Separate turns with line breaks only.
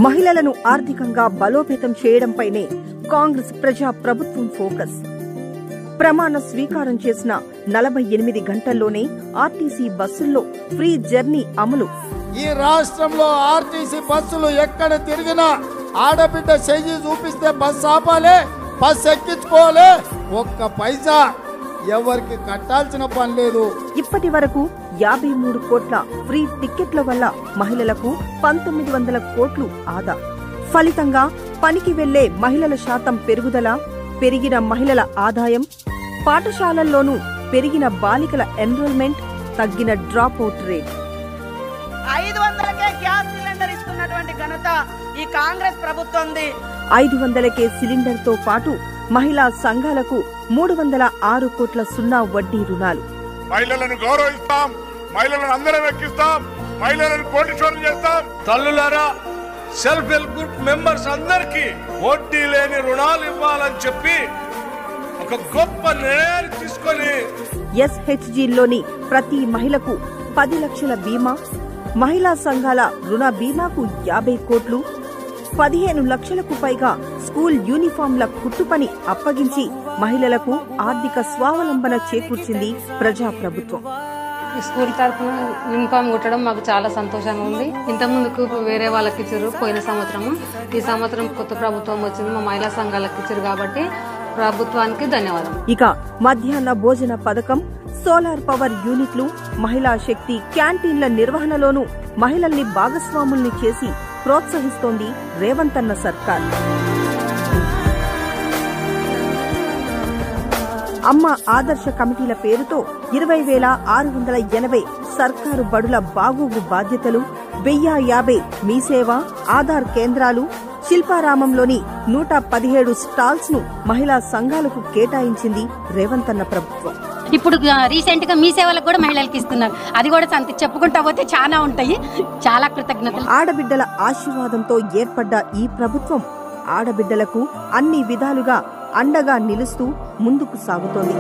మహిళలను ఆర్థికంగా బలోపేతం చేయడంపైనే కాంగ్రెస్ ప్రజా ప్రభుత్వం ఫోకస్. ప్రమాణ స్వీకారం చేసిన 48 గంటల్లోనే ఆర్టీసీ బస్సుల్లో ఫ్రీ జర్నీ అమలు.
ఈ రాష్ట్రంలో ఆర్టీసీ బస్సులు ఎక్కడ తిరిగినా ఆడబిడ్డ చెయ్యి చూపిస్తే బస్సు ఆపాలి, బస్సు ఎక్కించుకోవాలి. ఒక్క పైసా ఎవరికి కట్టాల్సిన పని లేదు.
ఇప్పటి వరకు 53 కోట్ల ఫ్రీ టిక్కెట్ల వల్ల మహిళలకు 1900 కోట్లు ఆదా. ఫలితంగా పనికి వెళ్లే మహిళల శాతం పెరుగుదల, పెరిగిన మహిళల ఆదాయం, పాఠశాలల్లోనూ పెరిగిన బాలికల ఎన్రోల్మెంట్, తగ్గిన డ్రాప్ అవుట్ రేట్.
500కే గ్యాస్ సిలిండర్ ఇస్తున్నటువంటి ఘనత ఈ కాంగ్రెస్ ప్రభుత్వంది.
500కే సిలిండర్ తో పాటు మహిళా సంఘాలకు 306 కోట్ల సున్నా వడ్డీ రుణాలు.
మహిళలను గౌరవిస్తాం, మహిళలను అందరం ఎక్కిస్తాం, మహిళలను కోటీశ్వరులు చేస్తాం. తల్లులారా, సెల్ఫ్ హెల్ప్ గ్రూప్ మెంబర్స్ అందరికీ వడ్డీ లేని రుణాలు ఇవ్వాలని చెప్పి ఒక గొప్ప నిర్ణయాన్ని తీసుకొని
SHGలోని ప్రతి మహిళకు 10 లక్షల బీమా, మహిళా సంఘాల రుణ బీమాకు 50 కోట్లు, 15 లక్షలకు పైగా స్కూల్ యూనిఫాంల కుట్టుపని అప్పగించి మహిళలకు ఆర్థిక స్వావలంబన చేకూర్చింది ప్రజాప్రభుత్వం.
స్కూల్ తరఫున యూనిఫామ్ కుట్టడం మాకు చాలా సంతోషంగా ఉంది. ఇంత ముందుకు వేరే వాళ్ళకి ఇచ్చారు పోయిన సంవత్సరము, ఈ సంవత్సరం కొత్త ప్రభుత్వం వచ్చింది, మా మహిళా సంఘాలకు ఇచ్చారు కాబట్టి ప్రభుత్వానికి ధన్యవాదాలు.
ఇక మధ్యాహ్న భోజన పథకం, సోలార్ పవర్ యూనిట్లు, మహిళా శక్తి క్యాంటీన్ల నిర్వహణలోనూ మహిళల్ని భాగస్వాముల్ని చేసి ప్రోత్సహిస్తోంది రేవంత్ అన్న సర్కార్. అమ్మ ఆదర్శ కమిటీల పేరుతో 20,680 సర్కారు బడుల బాగోగు బాధ్యతలు, 1050 మీసేవ, ఆధార్ కేంద్రాలు, శిల్పారామంలోని 117 స్టాల్స్ ను మహిళా సంఘాలకు కేటాయించింది రేవంత్ అన్న ప్రభుత్వం.
ఇప్పుడు రీసెంట్ గా మీ సేవలకు కూడా మహిళలకు ఇస్తున్నారు. అది కూడా చెప్పుకుంటా పోతే చాలా ఉంటాయి. చాలా కృతజ్ఞతలు.
ఆడబిడ్డల ఆశీర్వాదంతో ఏర్పడ్డ ఈ ప్రభుత్వం ఆడబిడ్డలకు అన్ని విధాలుగా అండగా నిలుస్తూ ముందుకు సాగుతోంది.